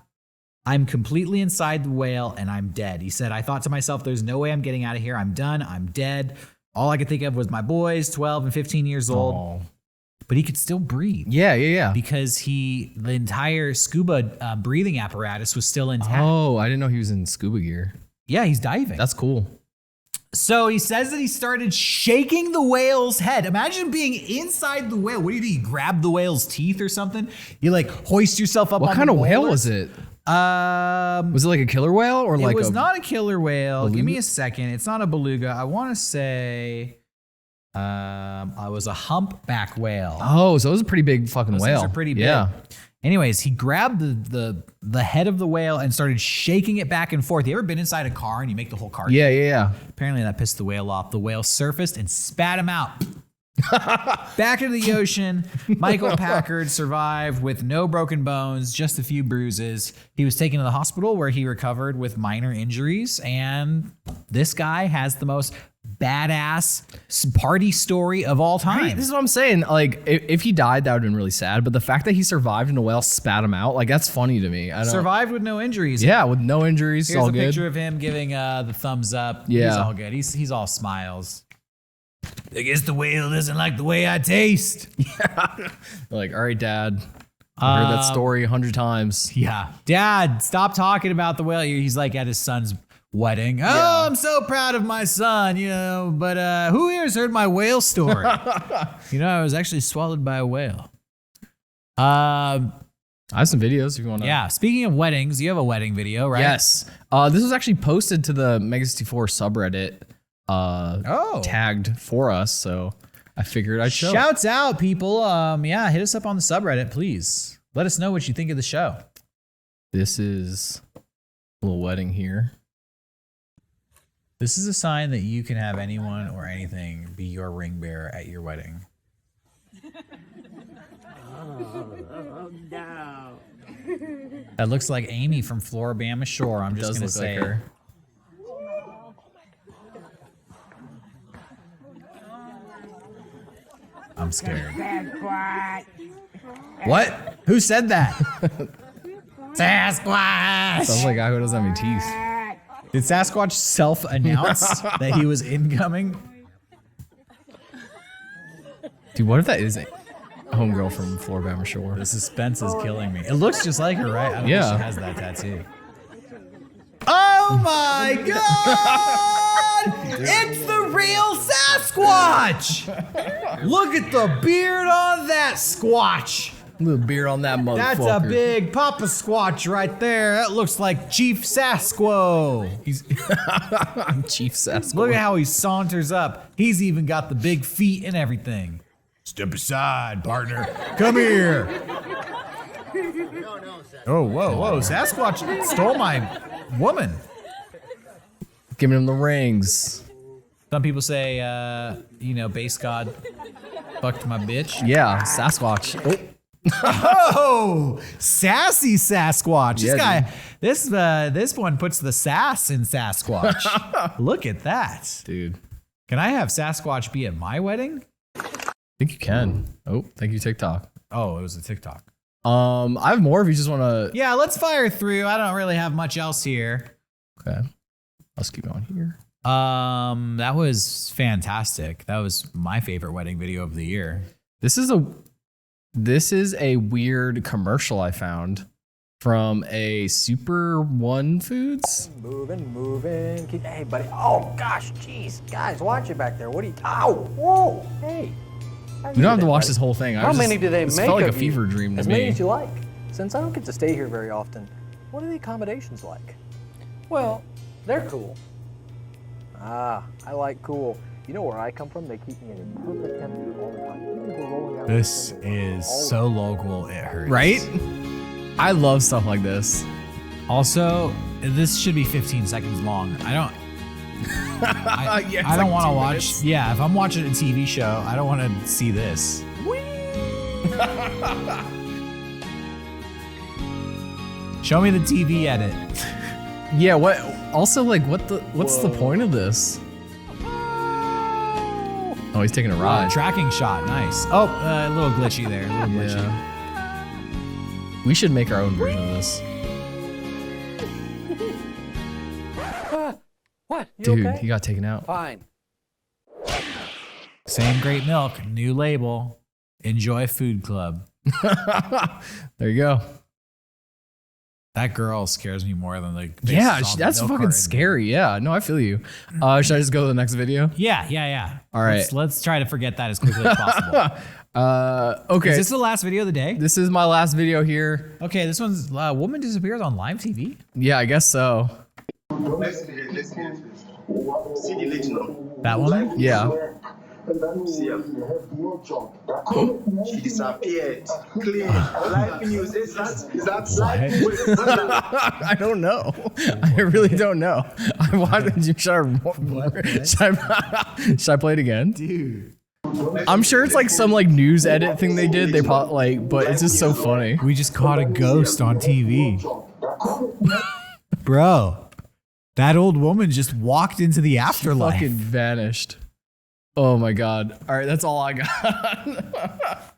I'm completely inside the whale and I'm dead. He said, I thought to myself, there's no way I'm getting out of here. I'm done. I'm dead. All I could think of was my boys, 12 and 15 years old. Oh. But he could still breathe. Yeah. Because the entire scuba breathing apparatus was still intact. Oh, I didn't know he was in scuba gear. Yeah, he's diving. That's cool. So he says that he started shaking the whale's head. Imagine being inside the whale. What do you do? You grab the whale's teeth or something? You like hoist yourself up. What on kind the of whale molars? was it? Was it like a killer whale or like it was a not a killer whale. beluga? Give me a second. It's not a beluga. I want to say I was a humpback whale. Oh, so it was a pretty big fucking Those whale. things are pretty big. Yeah. Anyways, he grabbed the head of the whale and started shaking it back and forth. You ever been inside a car and you make the whole car? Yeah. Apparently that pissed the whale off. The whale surfaced and spat him out. Back into the ocean, Michael Packard survived with no broken bones, just a few bruises. He was taken to the hospital where he recovered with minor injuries. And this guy has the most badass party story of all time. Right, this is what I'm saying. Like, if he died, that would have been really sad. But the fact that he survived and the whale spat him out, like, that's funny to me. I don't. Survived with no injuries. Yeah, with no injuries. Here's all a good. picture of him giving the thumbs up. Yeah. He's all good. He's all smiles. I guess the whale doesn't like the way I taste. Like, all right, Dad. I heard that story 100 times. Yeah. Dad, stop talking about the whale. He's like at his son's wedding. Oh, I'm so proud of my son, but who here's heard my whale story? I was actually swallowed by a whale. I have some videos if you want to. Yeah. Speaking of weddings, you have a wedding video, right? Yes. This was actually posted to the Mega64 subreddit. Tagged for us, so I figured I'd show. Shouts out, people. Hit us up on the subreddit, please. Let us know what you think of the show. This is a little wedding here. This is a sign that you can have anyone or anything be your ring bearer at your wedding. That looks like Amy from Floribama Shore. I'm just going to say. Like her. I'm scared. What? Who said that? Sasquatch! Sounds like a guy who doesn't have any teeth. Did Sasquatch self-announce that he was incoming? Dude, what if that is a homegirl from Floribama Shore? The suspense is killing me. It looks just like her, right? I don't think Yeah. she has that tattoo. Oh my God! It's the real Sasquatch! Look at the beard on that Squatch. Little beard on that motherfucker. That's a big Papa Squatch right there. That looks like Chief Sasquo. He's Chief Sasquatch. Look at how he saunters up. He's even got the big feet and everything. Step aside, partner. Come here. Oh, whoa. Sasquatch stole my woman. Giving him the rings. Some people say, base god fucked my bitch. Yeah, Sasquatch. Oh. Oh, sassy Sasquatch. Yeah, This one puts the sass in Sasquatch. Look at that. Dude. Can I have Sasquatch be at my wedding? think you can. Oh, thank you, TikTok. Oh, it was a TikTok. I have more if you just want to. Yeah, let's fire through. I don't really have much else here. Okay. Let's keep going here. That was fantastic. That was my favorite wedding video of the year. This is a weird commercial I found from a Super One Foods. Moving. Hey, buddy. Oh, gosh, jeez. Guys, watch it back there. What are you... Ow! Whoa! Hey. You don't have to watch this whole thing. How many do they make? It felt like a of fever you? dream to As me. many as you like. Since I don't get to stay here very often, what are the accommodations like? Well, they're cool. Ah, I like cool. You know where I come from? They keep me in a perfect temperature all the time. People rolling down This the window is all so local, it hurts. Right? I love stuff like this. Also, this should be 15 seconds long. I don't Yeah, it's I don't like want to 2 watch. minutes. Yeah, if I'm watching a TV show, I don't want to see this. Show me the TV edit. Yeah, what also like what's the point of this? Oh, he's taking a ride. Tracking shot, nice. Oh, a little glitchy there. A little glitchy. Yeah. We should make our own version of this. What? You Dude, okay? he got taken out. Fine. Same great milk, new label. Enjoy Food Club. There you go. That girl scares me more than the. Yeah, that's fucking scary. Yeah, no, I feel you. Should I just go to the next video? Yeah. All right. Let's try to forget that as quickly as possible. Okay. Is this the last video of the day? This is my last video here. Okay, this one's woman disappears on live TV. Yeah, I guess so. Listen here. See the lady now. That one? Yeah. See her. She disappeared. Clean. Live news. Is that live? Wait, what's that? I don't know. I really don't know. I wanted you. Should I play it again? Dude. I'm sure it's like some like news edit thing they did. They probably like, but it's just so funny. We just caught a ghost on TV. Bro, that old woman just walked into the afterlife. Fucking vanished. Oh my god. All right, that's all I got.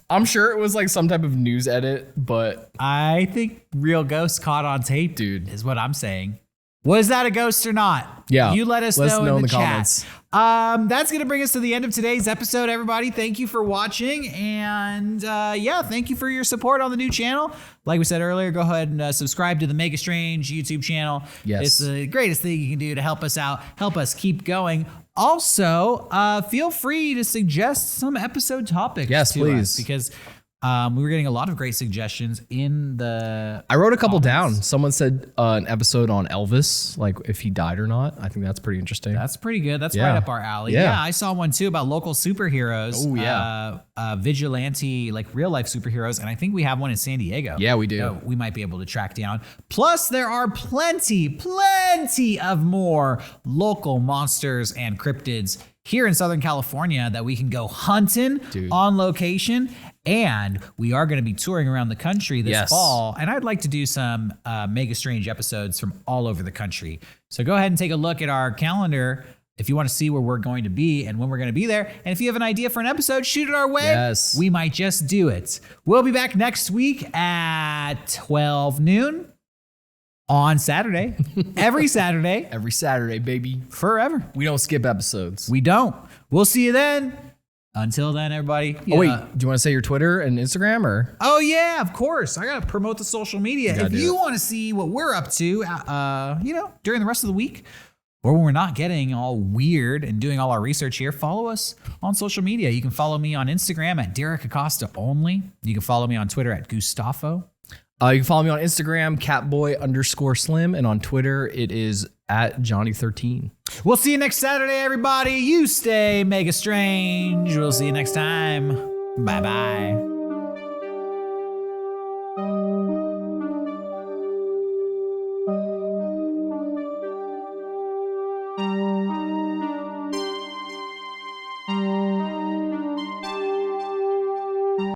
I'm sure it was like some type of news edit, but I think real ghosts caught on tape, dude, is what I'm saying. Was that a ghost or not? Yeah. You let us know in the chat. comments. That's going to bring us to the end of today's episode, everybody. Thank you for watching. And yeah, thank you for your support on the new channel. Like we said earlier, go ahead and subscribe to the Mega Strange YouTube channel. Yes. It's the greatest thing you can do to help us out, help us keep going. Also, feel free to suggest some episode topics Yes, to please. us, because we were getting a lot of great suggestions in the I wrote a couple comments. down. Someone said an episode on Elvis, like if he died or not. I think that's pretty interesting. That's pretty good. That's Yeah. right up our alley. Yeah. Yeah, I saw one too about local superheroes. Oh, yeah. Vigilante, like real life superheroes. And I think we have one in San Diego. Yeah, we do. that we might be able to track down. Plus, there are plenty of more local monsters and cryptids here in Southern California that we can go hunting Dude. on location. And we are going to be touring around the country this Yes. fall. And I'd like to do some Mega Strange episodes from all over the country. So go ahead and take a look at our calendar if you want to see where we're going to be and when we're going to be there. And if you have an idea for an episode, shoot it our way. Yes. We might just do it. We'll be back next week at 12 noon on Saturday. Every Saturday. Every Saturday, baby. Forever. We don't skip episodes. We don't. We'll see you then. Until then, everybody. Oh, wait. Do you want to say your Twitter and Instagram or? Oh yeah, of course. I gotta promote the social media. gotta If do you it. want to see what we're up to, during the rest of the week, or when we're not getting all weird and doing all our research here, follow us on social media. You can follow me on Instagram at Derek Acosta only. You can follow me on Twitter at Gustavo. You can follow me on Instagram, catboy_slim, and on Twitter, it is at Johnny13. We'll see you next Saturday, everybody. You stay mega strange. We'll see you next time. Bye bye.